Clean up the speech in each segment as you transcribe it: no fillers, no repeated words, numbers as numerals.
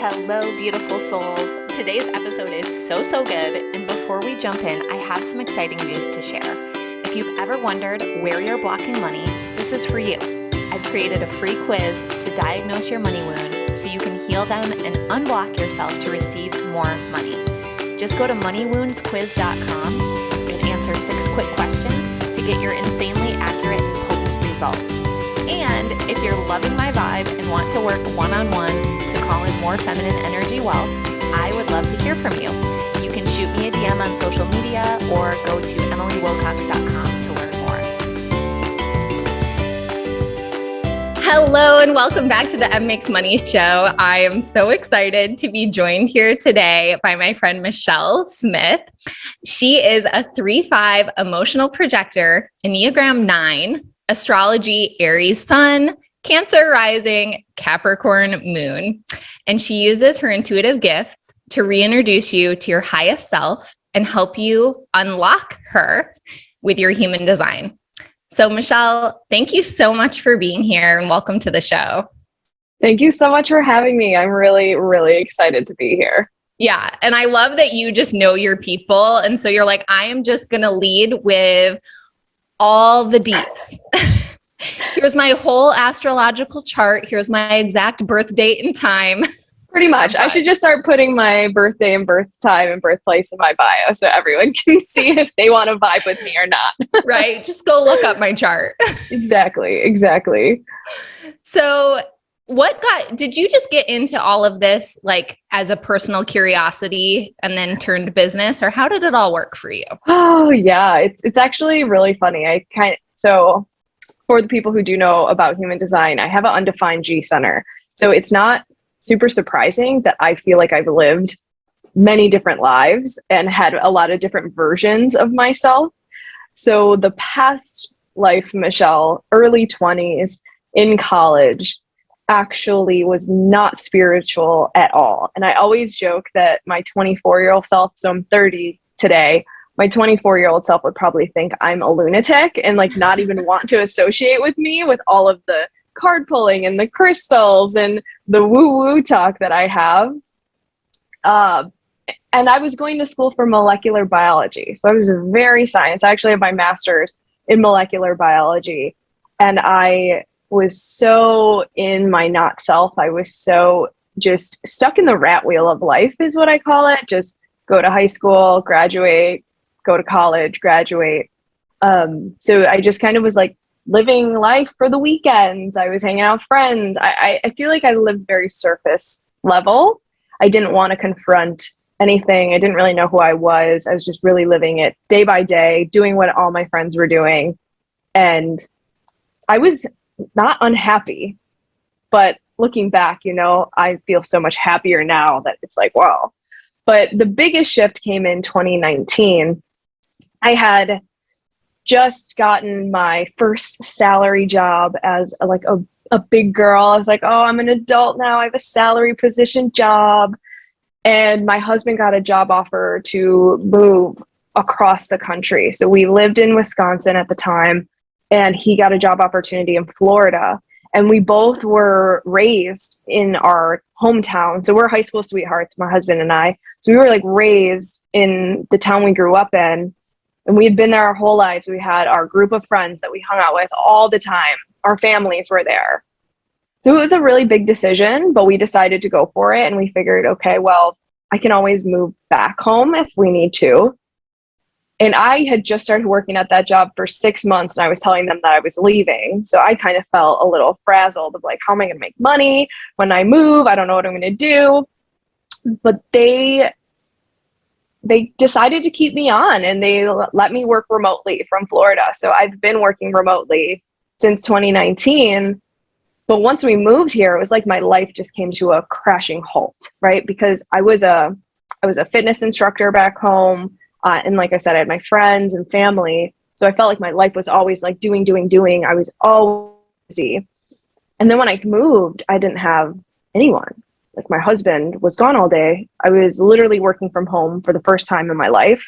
Hello, beautiful souls. Today's episode is so good. And before we jump in, I have some exciting news to share. If you've ever wondered where you're blocking money, this is for you. I've created a free quiz to diagnose your money wounds so you can heal them and unblock yourself to receive more money. Just go to moneywoundsquiz.com and answer 6 quick questions to get your insanely accurate and potent results. And if you're loving my vibe and want to work one-on-one to call in more feminine energy wealth, I would love to hear from you. You can shoot me a DM on social media or go to emilywilcox.com to learn more. Hello and welcome back to the M Makes Money show. I am so excited to be joined here today by my friend Michelle Smith. She is a 3/5 emotional projector, Enneagram 9, astrology Aries sun, Cancer rising, Capricorn moon. And she uses her intuitive gifts to reintroduce you to your highest self and help you unlock her with your human design. So Michelle, thank you so much for being here and welcome to the show. Thank you so much for having me. I'm really excited to be here. Yeah. And I love that you just know your people. And so you're like, I am just going to lead with all the deets. Here's my whole astrological chart. Here's my exact birth date and time. Pretty much. I should just start putting my birthday and birth time and birthplace in my bio so everyone can see if they want to vibe with me or not. Right. Just go look up my chart. Exactly. So did you just get into all of this like as a personal curiosity and then turned business, or how did it all work for you? Oh yeah. It's actually really funny. So for the people who do know about human design, I have an undefined G center. So it's not super surprising that I feel like I've lived many different lives and had a lot of different versions of myself. So the past life, Michelle, early 20s in college, actually was not spiritual at all. And I always joke that my 24-year-old self, so I'm 30 today, my 24-year-old self would probably think I'm a lunatic and like not even want to associate with me with all of the card pulling and the crystals and the woo-woo talk that I have. And I was going to school for molecular biology. So I was very science. I actually have my master's in molecular biology. And I was so in my not self. I was so just stuck in the rat wheel of life is what I call it. Just go to high school, graduate, go to college, graduate. So I just kind of was like living life for the weekends. I was hanging out with friends. I feel like I lived very surface level. I didn't want to confront anything. I didn't really know who I was. I was just really living it day by day, doing what all my friends were doing. And I was not unhappy, but looking back, I feel so much happier now that it's like, wow. But the biggest shift came in 2019. I had just gotten my first salary job as a big girl. I was like, oh, I'm an adult now. I have a salary position job. And my husband got a job offer to move across the country. So we lived in Wisconsin at the time, and he got a job opportunity in Florida. And we both were raised in our hometown. So we're high school sweethearts, my husband and I. So we were like raised in the town we grew up in. And we had been there our whole lives. We had our group of friends that we hung out with all the time. Our families were there. So it was a really big decision, but we decided to go for it. And we figured, okay, well, I can always move back home if we need to. And I had just started working at that job for 6 months, and I was telling them that I was leaving. So I kind of felt a little frazzled of like, how am I going to make money when I move? I don't know what I'm going to do. But they decided to keep me on, and they let me work remotely from Florida. So I've been working remotely since 2019. But once we moved here, it was like my life just came to a crashing halt, right? Because I was a fitness instructor back home. And like I said, I had my friends and family. So I felt like my life was always like doing. I was always busy. And then when I moved, I didn't have anyone. Like my husband was gone all day. I was literally working from home for the first time in my life.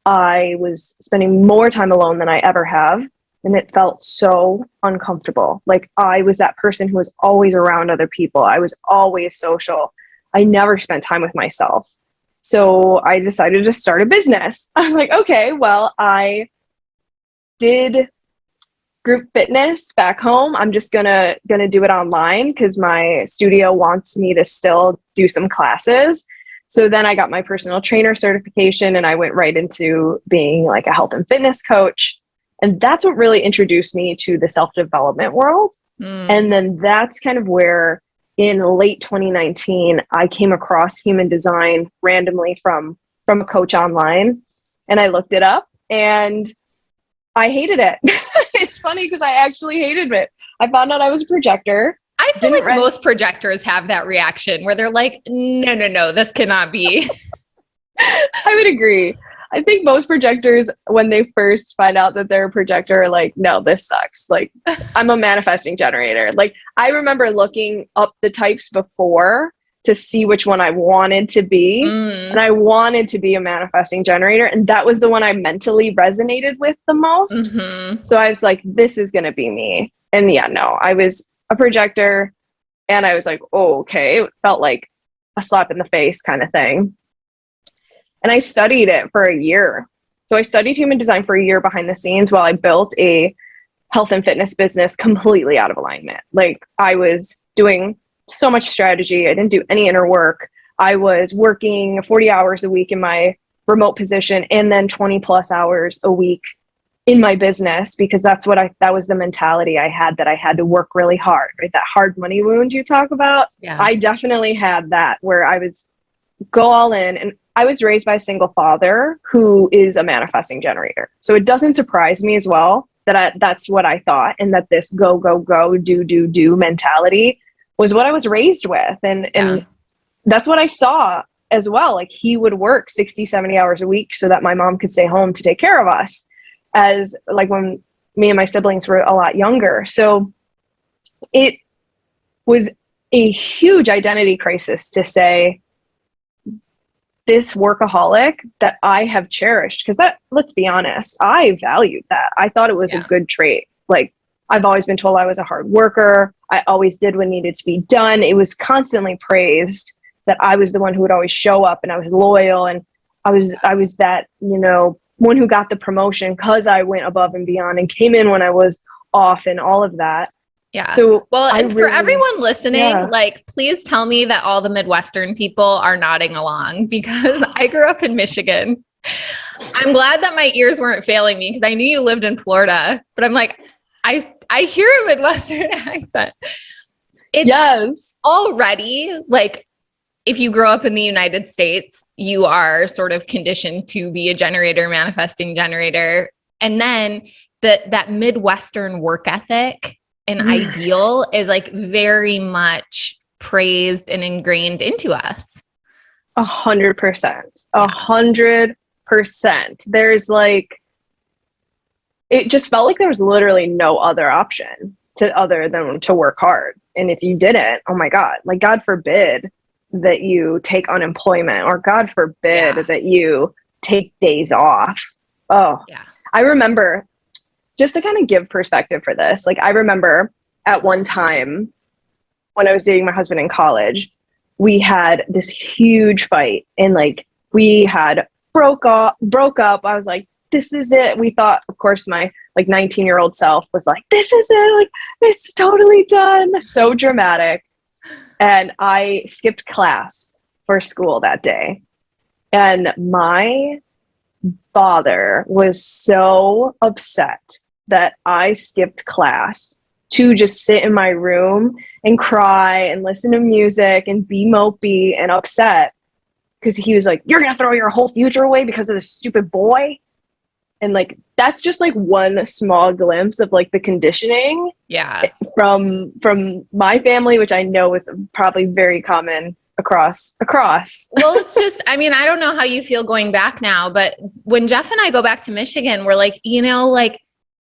I was spending more time alone than I ever have. And it felt so uncomfortable. Like I was that person who was always around other people. I was always social. I never spent time with myself. So I decided to start a business. I was like, okay, well, I did group fitness back home. I'm just gonna do it online because my studio wants me to still do some classes. So then I got my personal trainer certification and I went right into being like a health and fitness coach. And that's what really introduced me to the self-development world. And then that's kind of where in late 2019, I came across human design randomly from a coach online. And I looked it up and I hated it. It's funny because I actually hated it. I found out I was a projector. I feel like most projectors have that reaction where they're like, no, this cannot be. I would agree. I think most projectors, when they first find out that they're a projector, are like, no, this sucks. Like, I'm a manifesting generator. Like, I remember looking up the types before to see which one I wanted to be. And I wanted to be a manifesting generator. And that was the one I mentally resonated with the most. So I was like, this is going to be me. And yeah, no, I was a projector. And I was like, oh, okay. It felt like a slap in the face kind of thing. And I studied it for a year. So I studied human design for a year behind the scenes while I built a health and fitness business completely out of alignment. Like I was doing so much strategy. I didn't do any inner work. I was working 40 hours a week in my remote position and then 20 plus hours a week in my business because that was the mentality I had, that I had to work really hard, right? That hard money wound you talk about. Yeah. I definitely had that where I was go all in. And I was raised by a single father who is a manifesting generator. So it doesn't surprise me as well that that's what I thought, and that this go, do mentality was what I was raised with. And that's what I saw as well. Like he would work 60, 70 hours a week so that my mom could stay home to take care of us, as like when me and my siblings were a lot younger. So it was a huge identity crisis to say, this workaholic that I have cherished, because that, let's be honest, I valued that. I thought it was a good trait. Like I've always been told I was a hard worker. I always did what needed to be done. It was constantly praised that I was the one who would always show up and I was loyal. And I was that, one who got the promotion because I went above and beyond and came in when I was off and all of that. Yeah. So well, and for everyone listening, like, please tell me that all the Midwestern people are nodding along because I grew up in Michigan. I'm glad that my ears weren't failing me because I knew you lived in Florida, but I'm like, I hear a Midwestern accent. It's already like, if you grow up in the United States, you are sort of conditioned to be a generator, manifesting generator. And then that Midwestern work ethic and ideal is like very much praised and ingrained into us. 100%. 100%. There's like, it just felt like there was literally no other option other than to work hard. And if you didn't, oh my God, like God forbid that you take unemployment, or God forbid that you take days off. Oh, yeah. I remember, just to kind of give perspective for this, like I remember at one time when I was dating my husband in college, we had this huge fight and like we had broke up. I was like, this is it. We thought, of course, my like 19-year-old self was like, this is it. Like, it's totally done. So dramatic. And I skipped class for school that day. And my father was so upset that I skipped class to just sit in my room and cry and listen to music and be mopey and upset. Because he was like, you're going to throw your whole future away because of this stupid boy? And like, that's just like one small glimpse of like the conditioning from my family, which I know is probably very common across. Well, it's just, I mean, I don't know how you feel going back now, but when Jeff and I go back to Michigan, we're like, like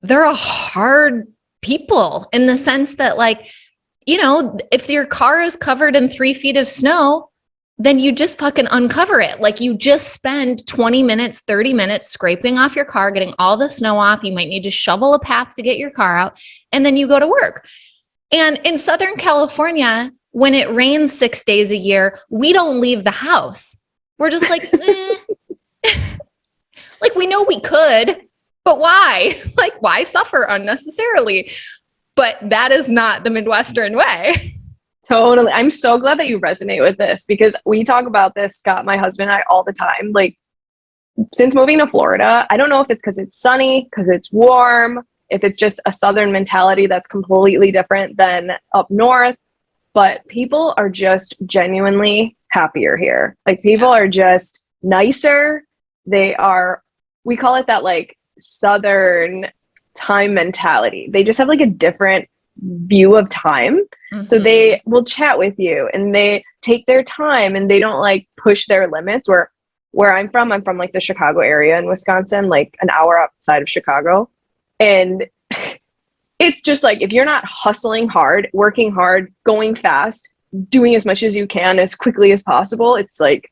they're a hard people in the sense that like, if your car is covered in 3 feet of snow, then you just fucking uncover it. Like you just spend 20 minutes, 30 minutes scraping off your car, getting all the snow off. You might need to shovel a path to get your car out, and then you go to work. And in Southern California, when it rains 6 days a year, we don't leave the house. We're just like, like we know we could, but why? Like, why suffer unnecessarily? But that is not the Midwestern way. Totally. I'm so glad that you resonate with this because we talk about this, Scott, my husband and I, all the time. Like, since moving to Florida, I don't know if it's because it's sunny, because it's warm, if it's just a Southern mentality that's completely different than up north, but people are just genuinely happier here. Like, people are just nicer. They are, we call it that like Southern time mentality. They just have like a different view of time. So they will chat with you and they take their time and they don't like push their limits. Where I'm from like the Chicago area in Wisconsin, like an hour outside of Chicago. And it's just like, if you're not hustling hard, working hard, going fast, doing as much as you can as quickly as possible, it's like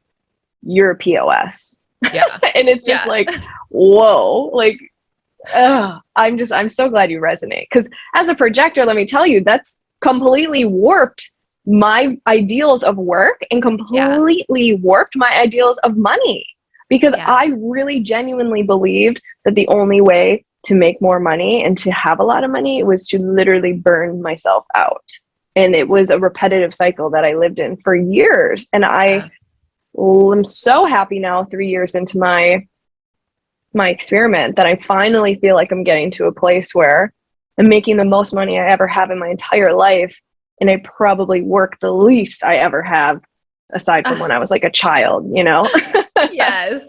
you're a POS. Yeah. And it's just like, whoa, like, I'm so glad you resonate. Because as a projector, let me tell you, that's completely warped my ideals of work and completely warped my ideals of money. Because I really genuinely believed that the only way to make more money and to have a lot of money was to literally burn myself out. And it was a repetitive cycle that I lived in for years. And I am so happy now, 3 years into my experiment, that I finally feel like I'm getting to a place where I'm making the most money I ever have in my entire life. And I probably work the least I ever have, aside from when I was like a child, you know? Yes.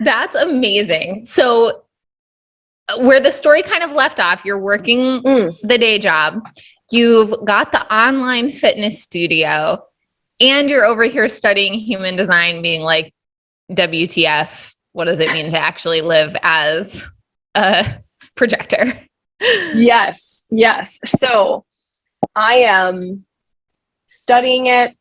That's amazing. So where the story kind of left off, you're working the day job, you've got the online fitness studio, and you're over here studying human design, being like, WTF, what does it mean to actually live as a projector? Yes. So I am studying it,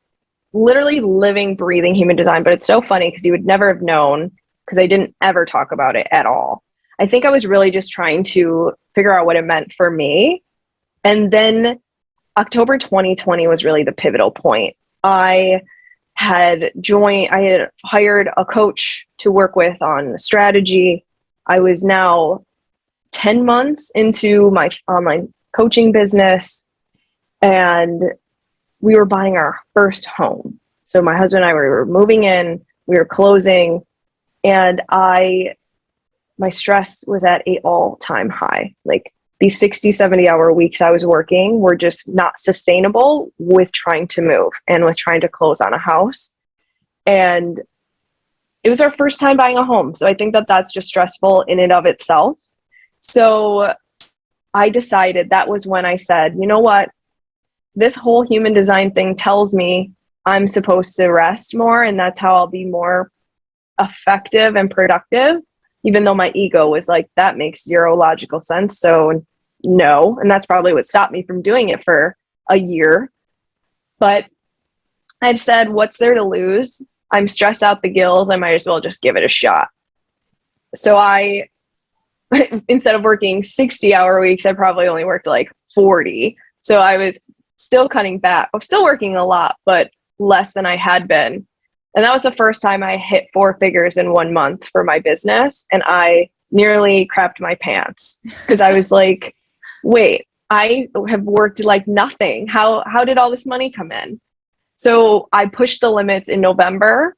literally living, breathing human design. But it's so funny because you would never have known, because I didn't ever talk about it at all. I think I was really just trying to figure out what it meant for me. And then October 2020 was really the pivotal point. I had hired a coach to work with on strategy. I was now 10 months into my online coaching business, and we were buying our first home. So my husband and I were moving in, we were closing, and my stress was at an all-time high. Like, these 60, 70-hour weeks I was working were just not sustainable with trying to move and with trying to close on a house. And it was our first time buying a home. So I think that that's just stressful in and of itself. So I decided, that was when I said, you know what? This whole human design thing tells me I'm supposed to rest more, and that's how I'll be more effective and productive, even though my ego was like, that makes zero logical sense. So no. And that's probably what stopped me from doing it for a year. But I said, what's there to lose? I'm stressed out the gills. I might as well just give it a shot. So I, instead of working 60-hour weeks, I probably only worked like 40. So I was still cutting back. I was still working a lot, but less than I had been. And that was the first time I hit 4 figures in 1 month for my business. And I nearly crapped my pants because I was like, wait, I have worked like nothing. How did all this money come in? So I pushed the limits in November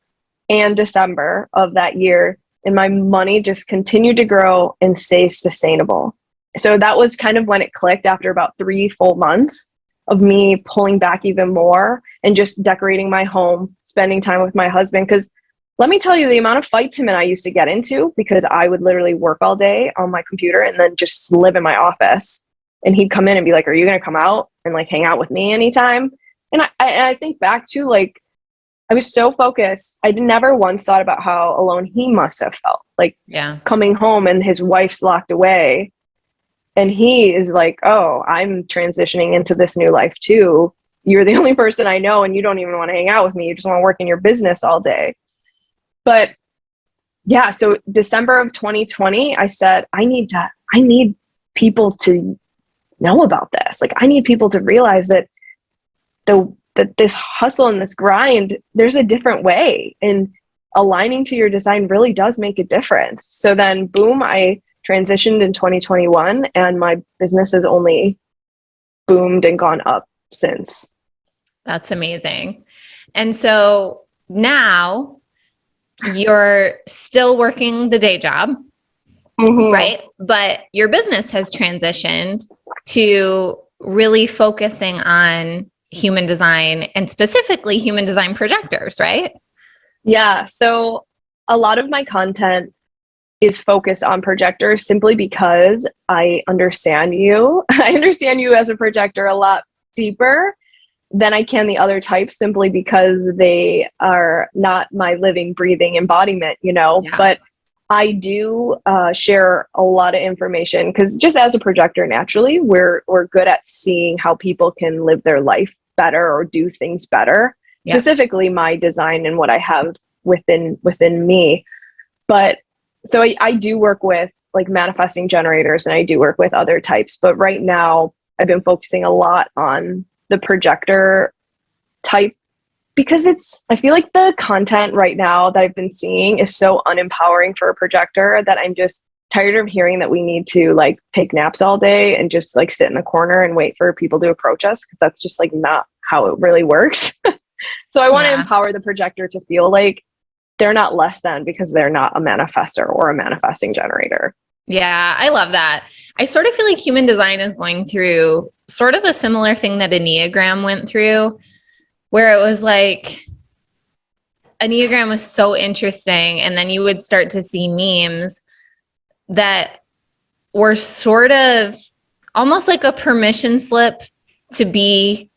and December of that year, and my money just continued to grow and stay sustainable. So that was kind of when it clicked, after about 3 full months of me pulling back even more and just decorating my home, spending time with my husband. Because let me tell you, the amount of fights him and I used to get into, because I would literally work all day on my computer and then just live in my office. And he'd come in and be like, are you going to come out and like hang out with me anytime? And I think back to, like, I was so focused. I never once thought about how alone he must have felt. Like, coming home and his wife's locked away. And he is like, oh, I'm transitioning into this new life too. You're the only person I know, and you don't even want to hang out with me. You just want to work in your business all day. But yeah, so December of 2020, I said, I need people to know about this. Like, I need people to realize that the that this hustle and this grind, there's a different way, and aligning to your design really does make a difference. So then boom, I transitioned in 2021 and my business has only boomed and gone up since. That's amazing. And so now you're still working the day job, right? But your business has transitioned to really focusing on human design and specifically human design projectors, right? Yeah. So a lot of my content is focused on projectors simply because I understand you. I understand you as a projector a lot deeper than I can the other types, simply because they are not my living, breathing embodiment, Yeah. But I do share a lot of information because just as a projector, naturally, we're good at seeing how people can live their life better or do things better. Yeah. Specifically, my design and what I have within me. But so I do work with like manifesting generators and I do work with other types. But right now, I've been focusing a lot on the projector type because I feel like the content right now that I've been seeing is so unempowering for a projector that I'm just tired of hearing that we need to like take naps all day and just like sit in the corner and wait for people to approach us, because that's just like not how it really works. So I want to empower the projector to feel like they're not less than because they're not a manifestor or a manifesting generator. Yeah, I love that. I sort of feel like human design is going through sort of a similar thing that Enneagram went through, where it was like Enneagram was so interesting. And then you would start to see memes that were sort of almost like a permission slip to be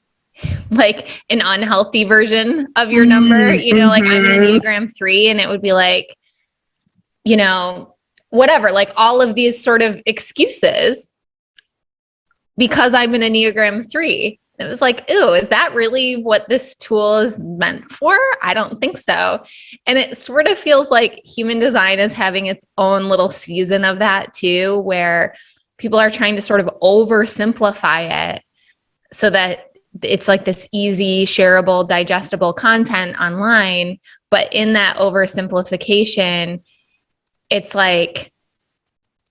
like an unhealthy version of your number, like I'm an Enneagram 3 and it would be like, whatever, like all of these sort of excuses because I'm an Enneagram 3. It was like, ooh, is that really what this tool is meant for? I don't think so. And it sort of feels like human design is having its own little season of that too, where people are trying to sort of oversimplify it so that it's like this easy, shareable, digestible content online. But in that oversimplification, it's like,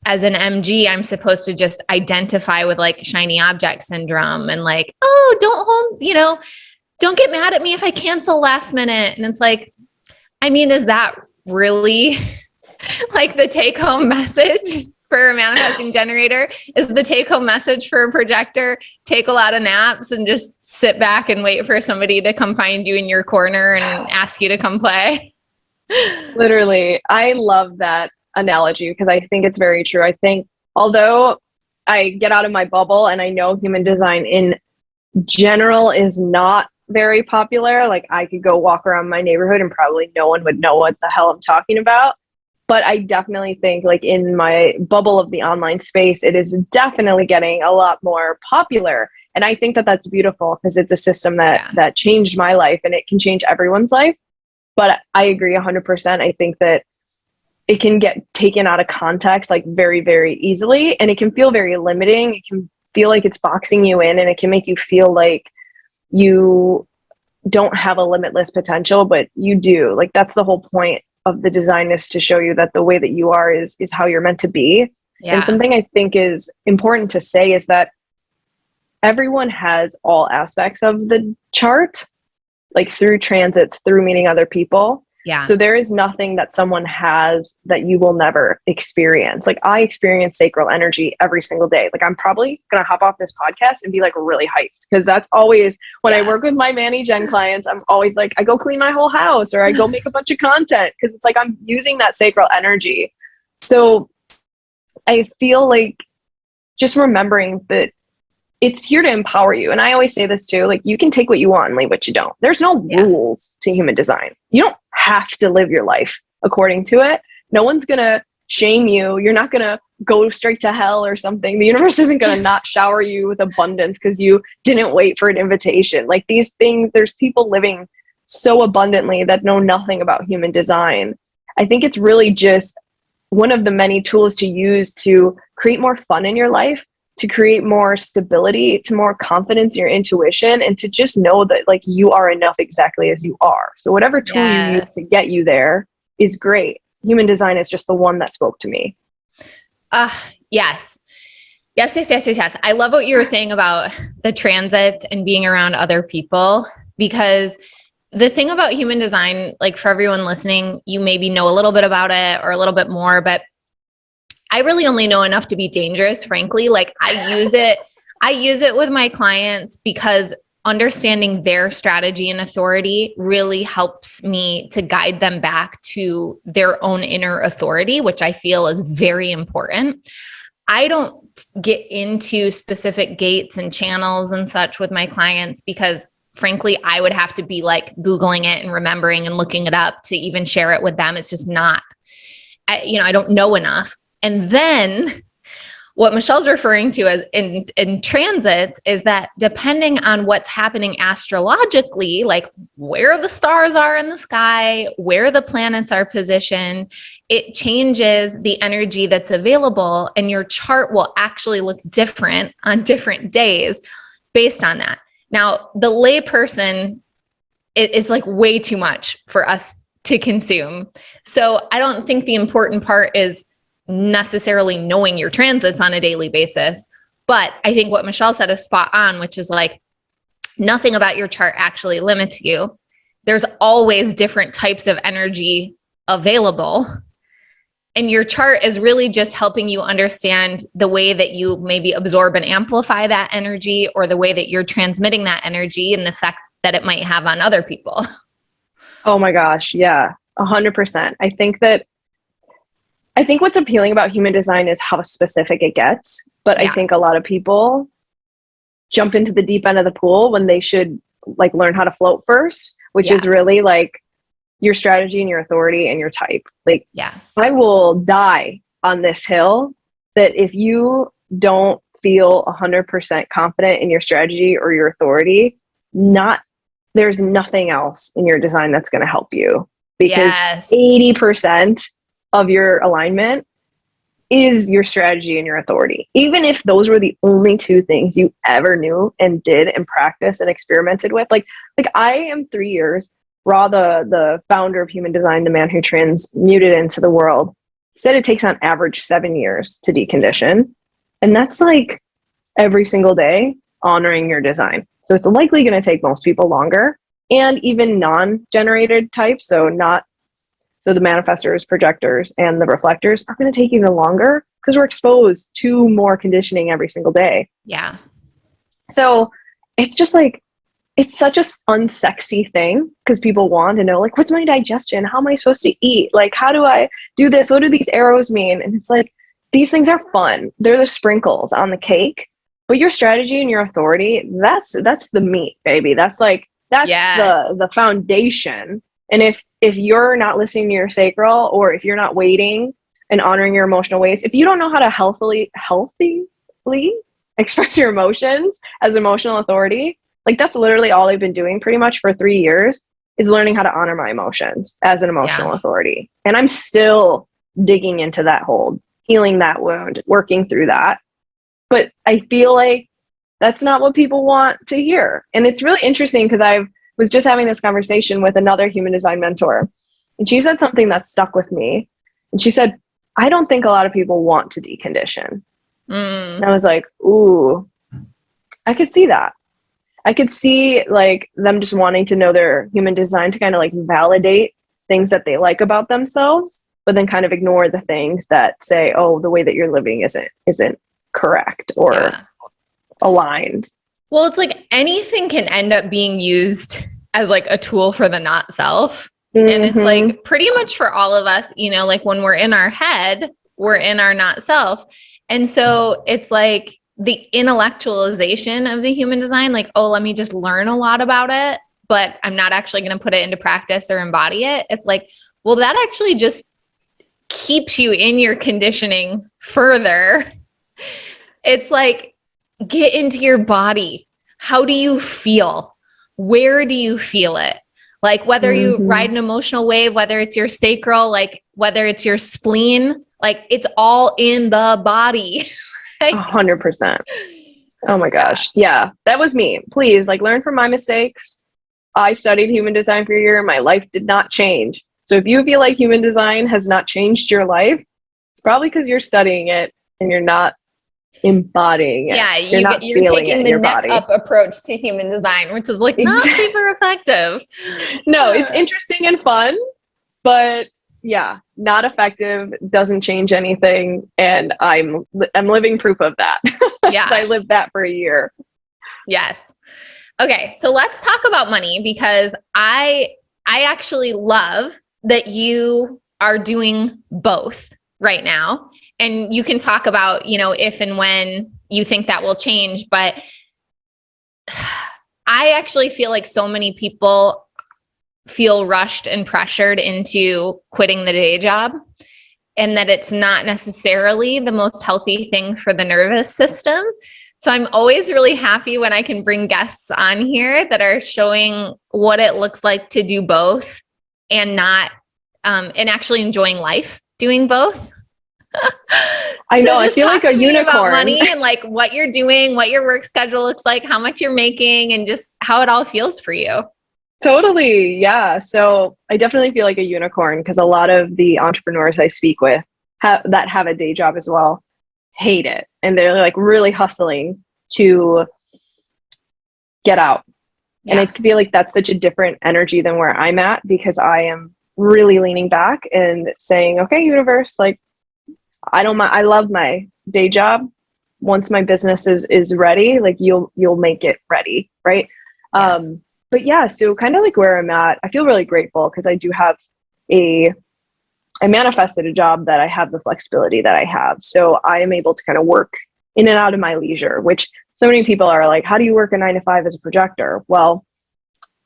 as an MG, I'm supposed to just identify with like shiny object syndrome and like, oh, don't get mad at me if I cancel last minute. And it's like, I mean, is that really like the take home message for a manifesting generator? Is the take home message for a projector, take a lot of naps and just sit back and wait for somebody to come find you in your corner and ask you to come play? Literally. I love that analogy because I think it's very true. I think although I get out of my bubble and I know human design in general is not very popular, like I could go walk around my neighborhood and probably no one would know what the hell I'm talking about. But I definitely think like in my bubble of the online space, it is definitely getting a lot more popular. And I think that that's beautiful because it's a system that changed my life and it can change everyone's life. But I agree 100%. I think that it can get taken out of context like very, very easily. And it can feel very limiting. It can feel like it's boxing you in and it can make you feel like you don't have a limitless potential, but you do. Like that's the whole point of the design, is to show you that the way that you are is how you're meant to be. Yeah. And something I think is important to say is that everyone has all aspects of the chart, like through transits, through meeting other people. Yeah. So there is nothing that someone has that you will never experience. Like I experience sacral energy every single day. Like I'm probably going to hop off this podcast and be like really hyped because that's always when I work with my Manny Gen clients, I'm always like, I go clean my whole house or I go make a bunch of content because it's like I'm using that sacral energy. So I feel like just remembering that it's here to empower you. And I always say this too, like you can take what you want and leave what you don't. There's no rules to human design. You don't have to live your life according to it. No one's going to shame you. You're not going to go straight to hell or something. The universe isn't going to not shower you with abundance because you didn't wait for an invitation. Like these things, there's people living so abundantly that know nothing about human design. I think it's really just one of the many tools to use to create more fun in your life, to create more stability, to more confidence in your intuition, and to just know that like you are enough exactly as you are. So whatever tool you use to get you there is great. Human design is just the one that spoke to me. Yes. Yes. I love what you were saying about the transits and being around other people, because the thing about human design, like for everyone listening, you maybe know a little bit about it or a little bit more, but I really only know enough to be dangerous, frankly. Like I use it with my clients because understanding their strategy and authority really helps me to guide them back to their own inner authority, which I feel is very important. I don't get into specific gates and channels and such with my clients because frankly, I would have to be like Googling it and remembering and looking it up to even share it with them. It's just not, I don't know enough. And then what Michelle's referring to as in transits is that depending on what's happening astrologically, like where the stars are in the sky, where the planets are positioned, it changes the energy that's available, and your chart will actually look different on different days based on that. Now, the lay person is like way too much for us to consume. So I don't think the important part is necessarily knowing your transits on a daily basis. But I think what Michelle said is spot on, which is like nothing about your chart actually limits you. There's always different types of energy available. And your chart is really just helping you understand the way that you maybe absorb and amplify that energy, or the way that you're transmitting that energy and the effect that it might have on other people. Oh my gosh. Yeah. 100%. I think what's appealing about human design is how specific it gets. But I think a lot of people jump into the deep end of the pool when they should like learn how to float first, which is really like your strategy and your authority and your type. Like, I will die on this hill that if you don't feel 100% confident in your strategy or your authority, there's nothing else in your design that's going to help you, because 80% of your alignment is your strategy and your authority. Even if those were the only two things you ever knew and did and practiced and experimented with, like I am 3 years. Ra, the founder of human design, the man who transmuted into the world, said it takes on average 7 years to decondition. And that's like every single day honoring your design. So it's likely going to take most people longer, and even non-generated types. So the manifestors, projectors, and the reflectors are going to take even longer because we're exposed to more conditioning every single day. Yeah. So it's just like, it's such a unsexy thing because people want to know, like, what's my digestion? How am I supposed to eat? Like, how do I do this? What do these arrows mean? And it's like, these things are fun. They're the sprinkles on the cake, but your strategy and your authority, that's the meat, baby. That's the foundation. And if you're not listening to your sacral, or if you're not waiting and honoring your emotional ways, if you don't know how to healthily express your emotions as emotional authority, like that's literally all I've been doing pretty much for 3 years, is learning how to honor my emotions as an emotional authority. And I'm still digging into that hole, healing that wound, working through that. But I feel like that's not what people want to hear. And it's really interesting because I was just having this conversation with another human design mentor, and she said something that stuck with me. And she said, I don't think a lot of people want to decondition. And I was like, ooh, I could see that. I could see like them just wanting to know their human design to kind of like validate things that they like about themselves, but then kind of ignore the things that say, oh, the way that you're living isn't correct or aligned. Well, it's like anything can end up being used as like a tool for the not self. And it's like pretty much for all of us, like when we're in our head, we're in our not self. And so it's like the intellectualization of the human design, like, oh, let me just learn a lot about it, but I'm not actually going to put it into practice or embody it. It's like, well, that actually just keeps you in your conditioning further. It's like, get into your body. How do you feel? Where do you feel it? Like whether you ride an emotional wave, whether it's your sacral, like whether it's your spleen, like it's all in the body. Like, 100%. Oh my gosh. Yeah, that was me. Please, like, learn from my mistakes. I studied human design for a year and my life did not change. So if you feel like human design has not changed your life, it's probably because you're studying it and you're not embodying it. yeah, You're not you're feeling taking it in the your neck body. up approach to human design, which is like not super effective. No, it's interesting and fun, but yeah, not effective, doesn't change anything, and I'm living proof of that. Yeah. I lived that for a year. Yes. Okay, so let's talk about money, because I actually love that you are doing both right now. And you can talk about, if and when you think that will change, but I actually feel like so many people feel rushed and pressured into quitting the day job, and that it's not necessarily the most healthy thing for the nervous system. So I'm always really happy when I can bring guests on here that are showing what it looks like to do both, and not, and actually enjoying life doing both. I know, I just feel talk like a to me about unicorn. money and like what you're doing, what your work schedule looks like, how much you're making, and just how it all feels for you. Totally. Yeah. So I definitely feel like a unicorn because a lot of the entrepreneurs I speak with that have a day job as well hate it. And they're like really hustling to get out. Yeah. And I feel like that's such a different energy than where I'm at, because I am really leaning back and saying, okay, universe, like, I don't mind. I love my day job. Once my business is ready, like you'll make it ready. Right. Yeah. But yeah, so kind of like where I'm at, I feel really grateful because I do have I manifested a job that I have the flexibility that I have. So I am able to kind of work in and out of my leisure, which so many people are like, how do you work a 9 to 5 as a projector? Well,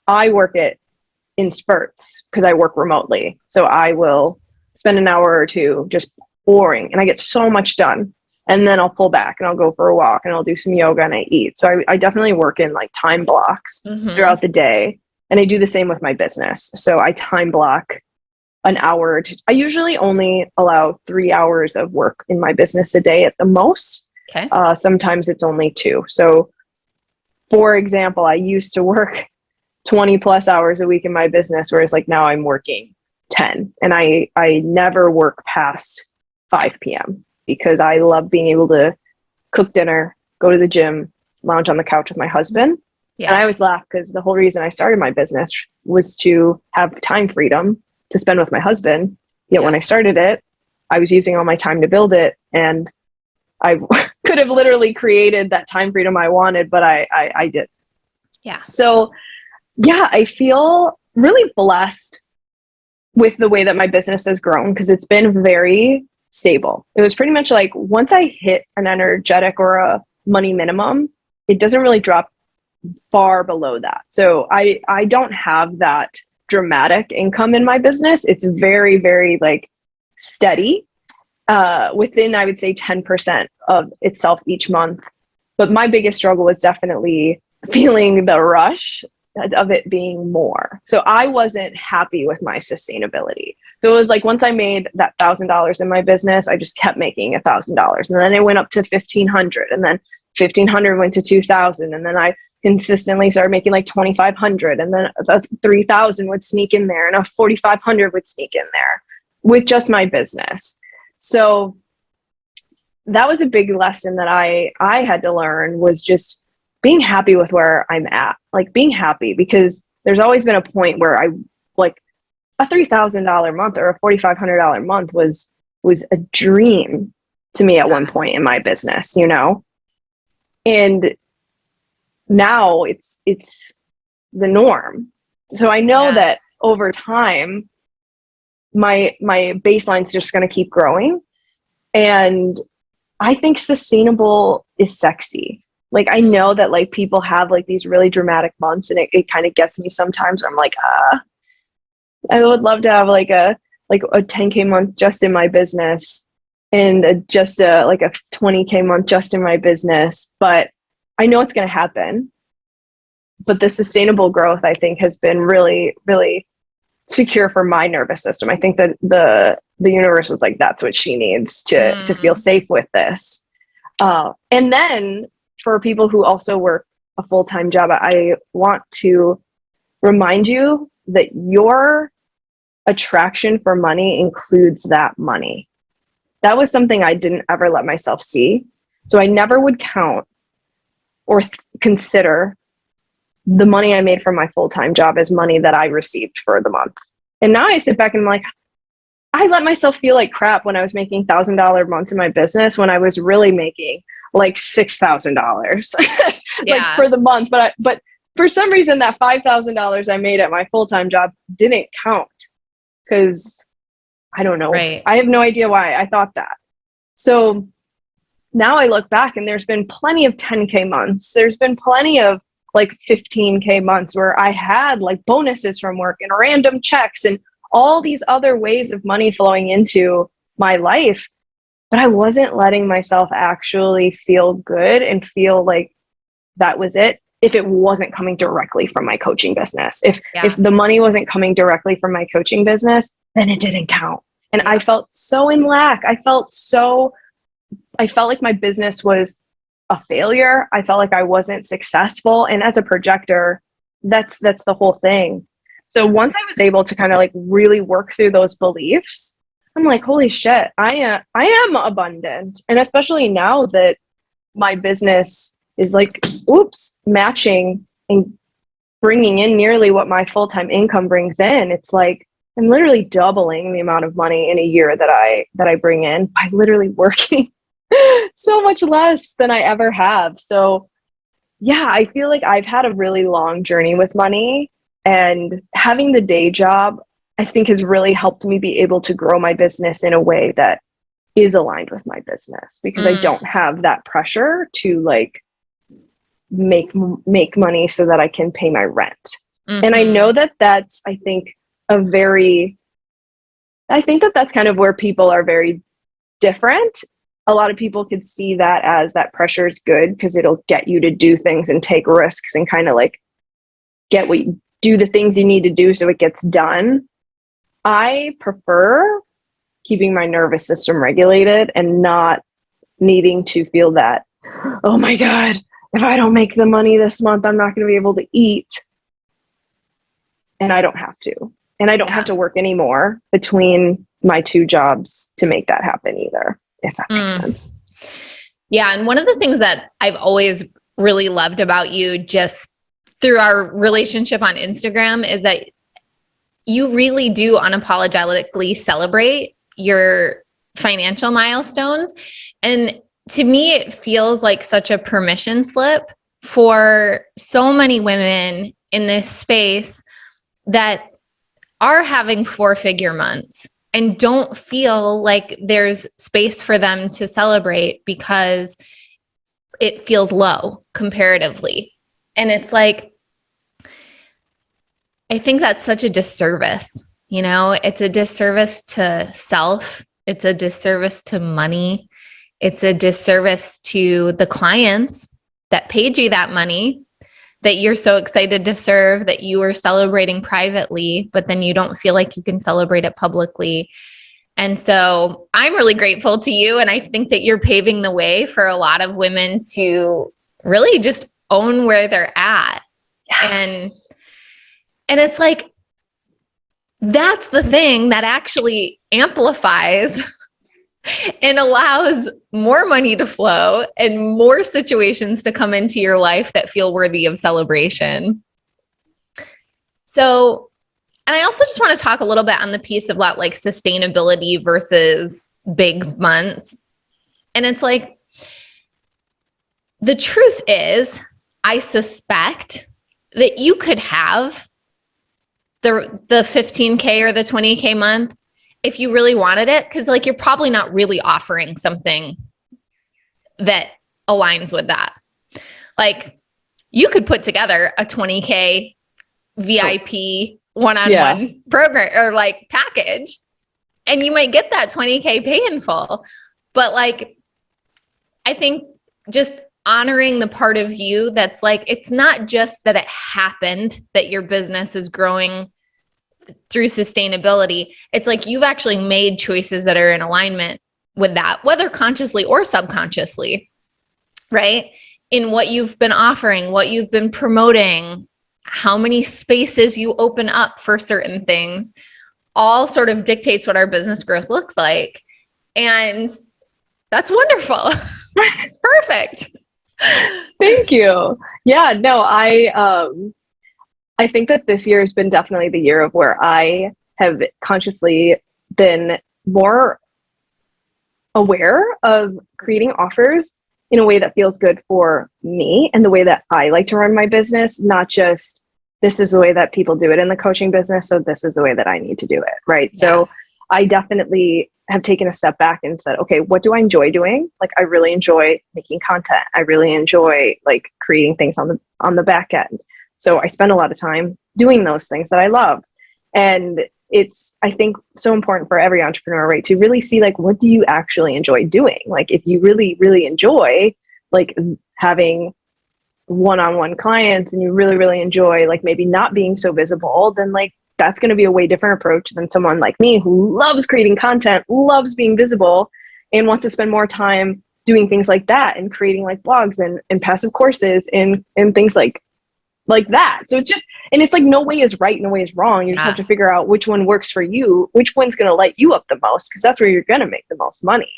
I work it in spurts because I work remotely. So I will spend an hour or two just pouring and I get so much done. And then I'll pull back and I'll go for a walk and I'll do some yoga and I eat. So I definitely work in like time blocks throughout the day. And I do the same with my business. So I time block an hour. I usually only allow 3 hours of work in my business a day at the most. Okay. Sometimes it's only 2. So for example, I used to work 20 plus hours a week in my business, whereas like now I'm working 10 and I never work past 5 p.m. because I love being able to cook dinner, go to the gym, lounge on the couch with my husband. Yeah. And I always laugh because the whole reason I started my business was to have time freedom to spend with my husband. Yet when I started it, I was using all my time to build it. And I could have literally created that time freedom I wanted, but I did. Yeah. So yeah, I feel really blessed with the way that my business has grown because it's been very stable. It was pretty much like once I hit an energetic or a money minimum, it doesn't really drop far below that. So I don't have that dramatic income in my business. It's very, very like steady within, I would say 10% of itself each month. But my biggest struggle was definitely feeling the rush of it being more. So I wasn't happy with my sustainability. So it was like once I made that $1,000 in my business, I just kept making $1,000, and then it went up to 1,500, and then 1,500 went to 2,000, and then I consistently started making like 2,500, and then a 3,000 would sneak in there, and a 4,500 would sneak in there with just my business. So that was a big lesson that I had to learn, was just being happy with where I'm at, like being happy, because there's always been a point where I like a $3,000 month or a $4,500 month was a dream to me at one point in my business, you know? And now it's the norm. So I know that over time, my baseline's just going to keep growing. And I think sustainable is sexy. Like, I know that like people have like these really dramatic months, and it kind of gets me sometimes. I'm like, I would love to have like a 10K month just in my business, and just a 20K month just in my business. But I know it's going to happen. But the sustainable growth, I think, has been really, really secure for my nervous system. I think that the universe was like, that's what she needs to feel safe with this. And then for people who also work a full-time job, I want to remind you that your attraction for money includes that money. That was something I didn't ever let myself see. So I never would count or consider the money I made from my full-time job as money that I received for the month. And now I sit back and I'm like, I let myself feel like crap when I was making $1,000 months in my business when I was really making like $6,000 like for the month. But for some reason that $5,000 I made at my full-time job didn't count because I don't know. Right. I have no idea why I thought that. So now I look back and there's been plenty of 10K months. There's been plenty of like 15K months where I had like bonuses from work and random checks and all these other ways of money flowing into my life. But I wasn't letting myself actually feel good and feel like that was it if it wasn't coming directly from my coaching business. If the money wasn't coming directly from my coaching business, then it didn't count. And I felt so in lack. I felt like my business was a failure. I felt like I wasn't successful. And as a projector, that's the whole thing. So once I was able to kind of like really work through those beliefs, I'm like, holy shit, I am abundant. And especially now that my business is like, matching and bringing in nearly what my full-time income brings in. It's like, I'm literally doubling the amount of money in a year that I bring in by literally working so much less than I ever have. So yeah, I feel like I've had a really long journey with money, and having the day job, I think, has really helped me be able to grow my business in a way that is aligned with my business because I don't have that pressure to like make money so that I can pay my rent. And I know that that's, I think that's kind of where people are very different. A lot of people could see that as that pressure is good because it'll get you to do things and take risks and kind of like do the things you need to do so it gets done. I prefer keeping my nervous system regulated and not needing to feel that, oh my God, if I don't make the money this month, I'm not going to be able to eat. And I don't have to. And I don't have to work anymore between my two jobs to make that happen either, if that makes sense. Yeah. And one of the things that I've always really loved about you just through our relationship on Instagram is that you really do unapologetically celebrate your financial milestones. And to me, it feels like such a permission slip for so many women in this space that are having 4-figure months and don't feel like there's space for them to celebrate because it feels low comparatively. And it's like, I think that's such a disservice. You know, it's a disservice to self. It's a disservice to money. It's a disservice to the clients that paid you that money, that you're so excited to serve, that you are celebrating privately, but then you don't feel like you can celebrate it publicly. And so I'm really grateful to you. And I think that you're paving the way for a lot of women to really just own where they're at. Yes. And it's like, that's the thing that actually amplifies and allows more money to flow and more situations to come into your life that feel worthy of celebration. So, and I also just want to talk a little bit on the piece about like sustainability versus big months. And it's like, the truth is, I suspect that you could have the 15K or the 20K month if you really wanted it, because like you're probably not really offering something that aligns with that. Like you could put together a 20K VIP one-on-one program or like package, and you might get that 20K pay in full. But like, I think just honoring the part of you that's like, it's not just that it happened that your business is growing through sustainability. It's like you've actually made choices that are in alignment with that, whether consciously or subconsciously. right? In what you've been offering, what you've been promoting, how many spaces you open up for certain things, all sort of dictates what our business growth looks like. And that's wonderful. It's perfect. Thank you. Yeah, no, I think that this year has been definitely the year of where I have consciously been more aware of creating offers in a way that feels good for me and the way that I like to run my business, not just this is the way that people do it in the coaching business, so this is the way that I need to do it, right? Yeah. So I definitely have taken a step back and said, okay, what do I enjoy doing? Like, I really enjoy making content. I really enjoy like creating things on the back end. So I spend a lot of time doing those things that I love. And it's, I think, so important for every entrepreneur, right, to really see like, what do you actually enjoy doing? Like, if you really, really enjoy like having one-on-one clients and you really, really enjoy like maybe not being so visible, then like that's going to be a way different approach than someone like me who loves creating content, loves being visible, and wants to spend more time doing things like that and creating like blogs and passive courses and things like that. So it's just, and it's like no way is right, no way is wrong. You just have to figure out which one works for you, which one's going to light you up the most, because that's where you're going to make the most money.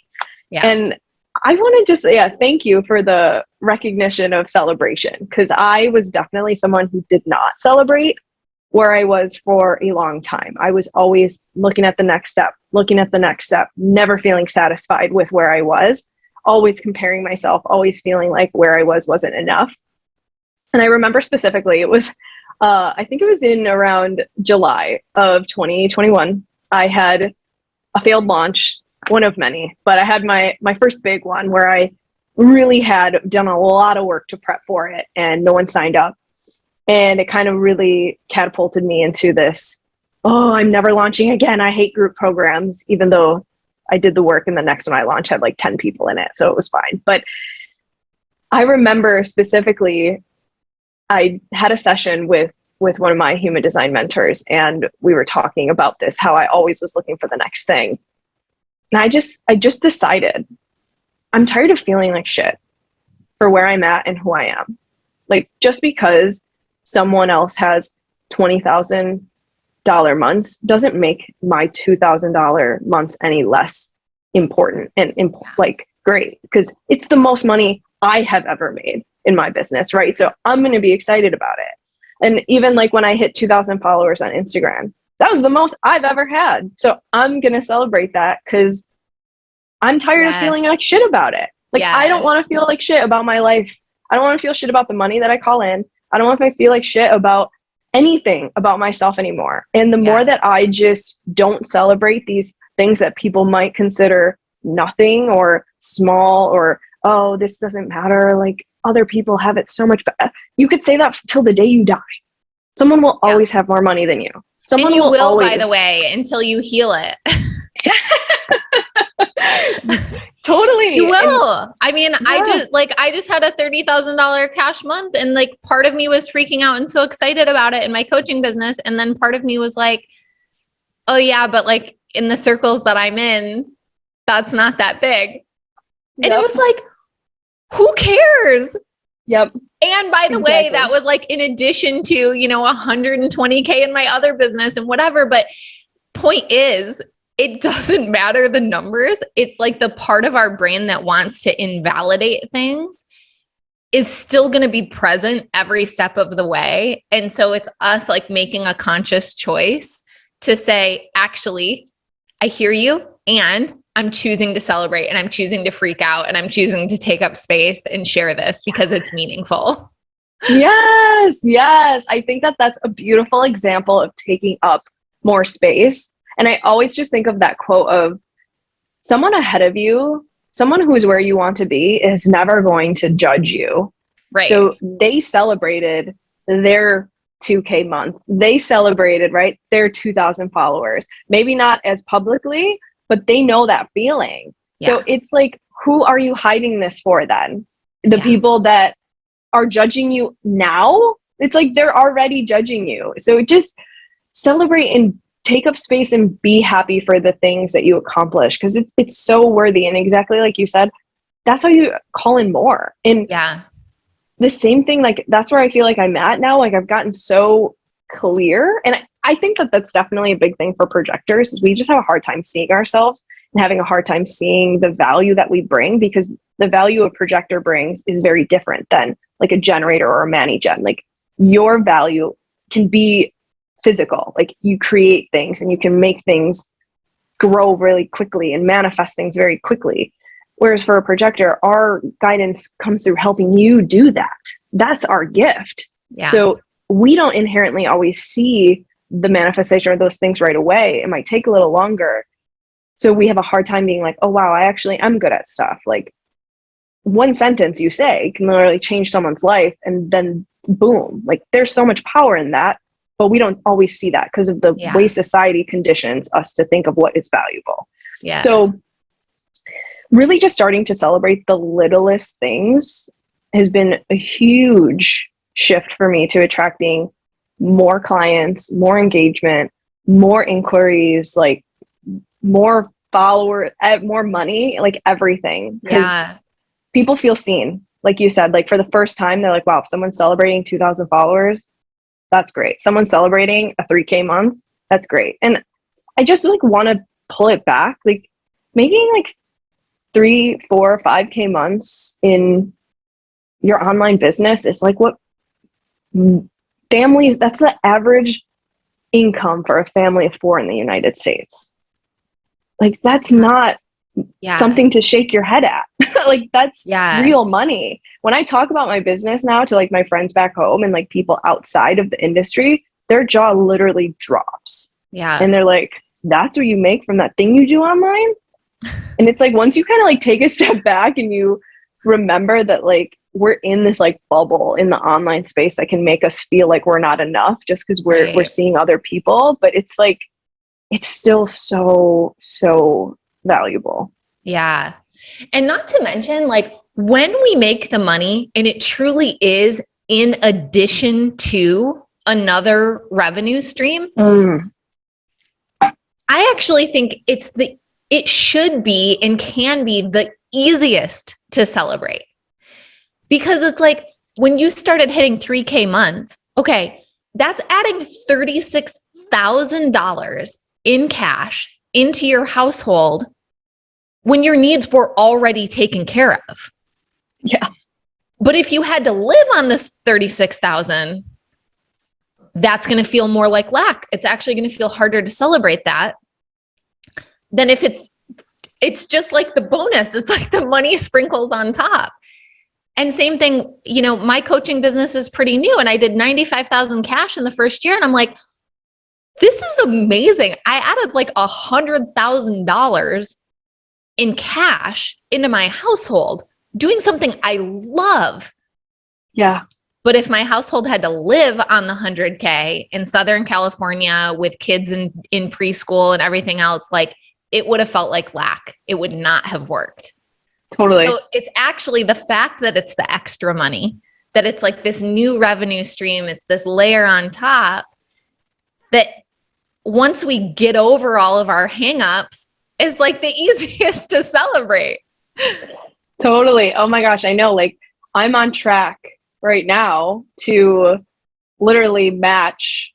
Yeah. And I want to just, thank you for the recognition of celebration, because I was definitely someone who did not celebrate where I was for a long time. I was always looking at the next step, never feeling satisfied with where I was, always comparing myself, always feeling like where I was wasn't enough. And I remember specifically, it was, I think it was in around July of 2021. I had a failed launch, one of many, but I had my first big one where I really had done a lot of work to prep for it and no one signed up. And it kind of really catapulted me into this, oh, I'm never launching again. I hate group programs, even though I did the work and the next one I launched had like 10 people in it. So it was fine. But I remember specifically, I had a session with one of my human design mentors, and we were talking about this, how I always was looking for the next thing. And I just decided I'm tired of feeling like shit for where I'm at and who I am. Like, just because someone else has $20,000 months doesn't make my $2,000 months any less important and like great, because it's the most money I have ever made in my business, right? So I'm going to be excited about it. And even like when I hit 2,000 followers on Instagram, that was the most I've ever had. So I'm going to celebrate that, because I'm tired of feeling like shit about it. Like, I don't want to feel like shit about my life. I don't want to feel shit about the money that I call in. I don't want to feel like shit about anything about myself anymore. And the more that I just don't celebrate these things that people might consider nothing or small, or, oh, this doesn't matter, like other people have it so much better. You could say that till the day you die. Someone will always have more money than you. Someone and you will always, by the way, until you heal it. Totally. You will. I mean, I just had a $30,000 cash month, and like part of me was freaking out and so excited about it in my coaching business. And then part of me was like, oh yeah, but like in the circles that I'm in, that's not that big. And it was like, who cares? Yep. And by the way, that was like in addition to, 120K in my other business and whatever. But point is, it doesn't matter the numbers. It's like the part of our brain that wants to invalidate things is still going to be present every step of the way. And so it's us like making a conscious choice to say, actually, I hear you, and I'm choosing to celebrate, and I'm choosing to freak out, and I'm choosing to take up space and share this because it's meaningful. Yes. I think that that's a beautiful example of taking up more space. And I always just think of that quote of, someone ahead of you, someone who's where you want to be, is never going to judge you. Right. So they celebrated their 2K month. They celebrated, right, their 2,000 followers. Maybe not as publicly, but they know that feeling. Yeah. So it's like, who are you hiding this for then? The people that are judging you now, it's like they're already judging you. So just celebrate and take up space and be happy for the things that you accomplish, because it's so worthy. And exactly like you said, that's how you call in more. And Yeah. the same thing, like that's where I feel like I'm at now. Like I've gotten so clear. And I think that that's definitely a big thing for projectors is we just have a hard time seeing ourselves and having a hard time seeing the value that we bring, because the value a projector brings is very different than like a generator or a mani-gen. Like your value can be physical, like you create things and you can make things grow really quickly and manifest things very quickly. Whereas for a projector, our guidance comes through helping you do that. That's our gift. Yeah. So we don't inherently always see the manifestation of those things right away. It might take a little longer. So we have a hard time being like, oh, wow, I actually am good at stuff. Like one sentence you say can literally change someone's life. And then boom, like there's so much power in that. But we don't always see that because of the way society conditions us to think of what is valuable. Yeah. So really just starting to celebrate the littlest things has been a huge shift for me to attracting more clients, more engagement, more inquiries, like more followers, more money, like everything. Because people feel seen. Like you said, like for the first time, they're like, wow, if someone's celebrating 2,000 followers, that's great. Someone celebrating a 3K month, that's great. And I just like want to pull it back, like making like 3, 4, 5K months in your online business is like what families, that's the average income for a family of 4 in the United States. Like that's not something to shake your head at. Like that's real money. When I talk about my business now to like my friends back home and like people outside of the industry, their jaw literally drops. Yeah. And they're like, that's what you make from that thing you do online? And it's like, once you kind of like take a step back and you remember that like we're in this like bubble in the online space that can make us feel like we're not enough just because we're seeing other people, but it's like, it's still so valuable. Yeah. And not to mention, like when we make the money and it truly is in addition to another revenue stream, I actually think it should be and can be the easiest to celebrate. Because it's like when you started hitting 3K months, okay, that's adding $36,000 in cash into your household when your needs were already taken care of. Yeah. But if you had to live on this 36,000, that's going to feel more like lack. It's actually going to feel harder to celebrate that than if it's just like the bonus. It's like the money sprinkles on top. And same thing, you know, my coaching business is pretty new and I did 95,000 cash in the first year. And I'm like, this is amazing. I added like $100,000 in cash into my household, doing something I love. Yeah. But if my household had to live on the 100K in Southern California with kids in preschool and everything else, like it would have felt like lack. It would not have worked. Totally. So it's actually the fact that it's the extra money, that it's like this new revenue stream, it's this layer on top that once we get over all of our hangups is like the easiest to celebrate. Totally. Oh my gosh. I know. Like I'm on track right now to literally match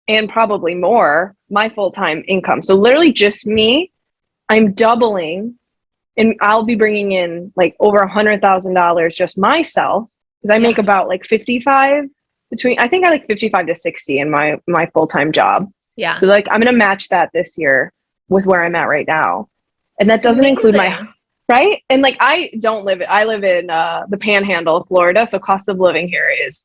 and probably more my full-time income. So literally just me, I'm doubling and I'll be bringing in like over $100,000 just myself. Cause I make about like 55 I think I like 55 to 60 in my full-time job. Yeah. So like, I'm going to match that this year with where I'm at right now. And that doesn't include right? And like, I live in the panhandle of Florida. So cost of living here is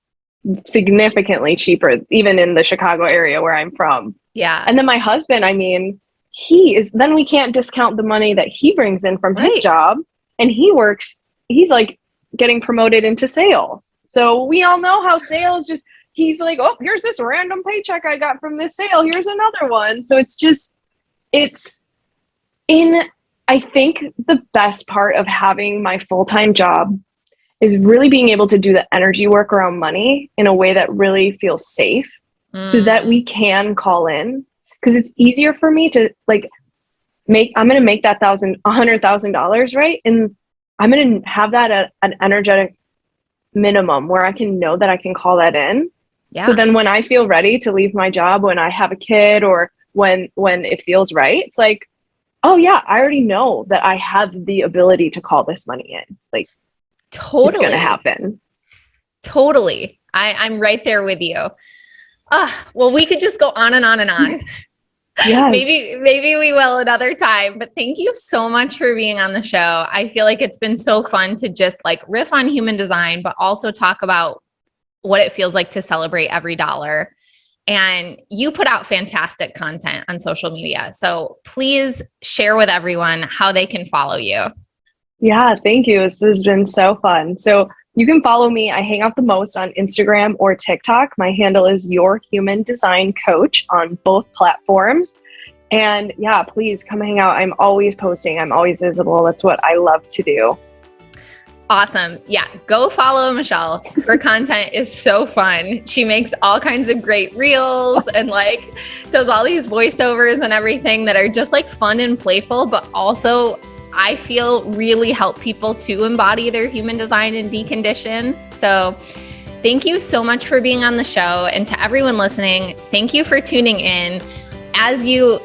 significantly cheaper, even in the Chicago area where I'm from. Yeah. And then my husband, I mean, then we can't discount the money that he brings in from his job. And he's like getting promoted into sales. So we all know how sales he's like, oh, here's this random paycheck I got from this sale. Here's another one. So I think the best part of having my full-time job is really being able to do the energy work around money in a way that really feels safe so that we can call in. Because it's easier for me to like I'm going to make that $100,000, right? And I'm going to have that at an energetic minimum where I can know that I can call that in. Yeah. So then when I feel ready to leave my job, when I have a kid, or when it feels right, it's like, oh yeah, I already know that I have the ability to call this money in. Like, totally. It's going to happen. Totally. I'm right there with you. Well, we could just go on and on and on. Yes. Maybe we will another time, but thank you so much for being on the show. I feel like it's been so fun to just like riff on human design, but also talk about what it feels like to celebrate every dollar. And you put out fantastic content on social media. So please share with everyone how they can follow you. Yeah, thank you. This has been so fun. So you can follow me. I hang out the most on Instagram or TikTok. My handle is Your Human Design Coach on both platforms. And yeah, please come hang out. I'm always posting. I'm always visible. That's what I love to do. Awesome. Yeah, go follow Michelle. Her content is so fun. She makes all kinds of great reels and like does all these voiceovers and everything that are just like fun and playful, but also I feel really help people to embody their human design and decondition. So thank you so much for being on the show. And to everyone listening, thank you for tuning in. As you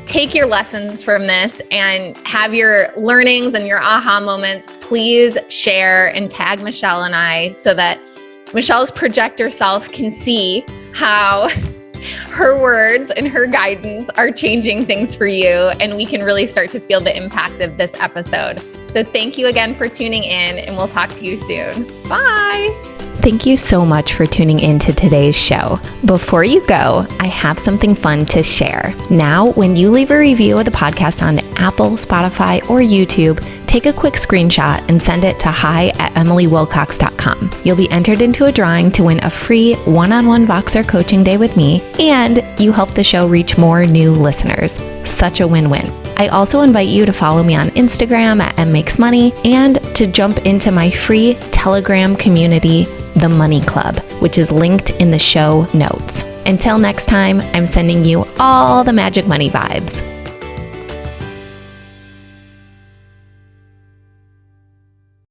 take your lessons from this and have your learnings and your aha moments, please share and tag Michelle and I so that Michelle's projector self can see how her words and her guidance are changing things for you, and we can really start to feel the impact of this episode. So thank you again for tuning in, and we'll talk to you soon. Bye. Thank you so much for tuning in to today's show. Before you go, I have something fun to share. Now, when you leave a review of the podcast on Apple, Spotify, or YouTube, take a quick screenshot and send it to hi@emilywilcox.com. You'll be entered into a drawing to win a free one-on-one Voxer coaching day with me, and you help the show reach more new listeners. Such a win-win. I also invite you to follow me on Instagram at mmakesmoney and to jump into my free Telegram community, The Money Club, which is linked in the show notes. Until next time, I'm sending you all the magic money vibes.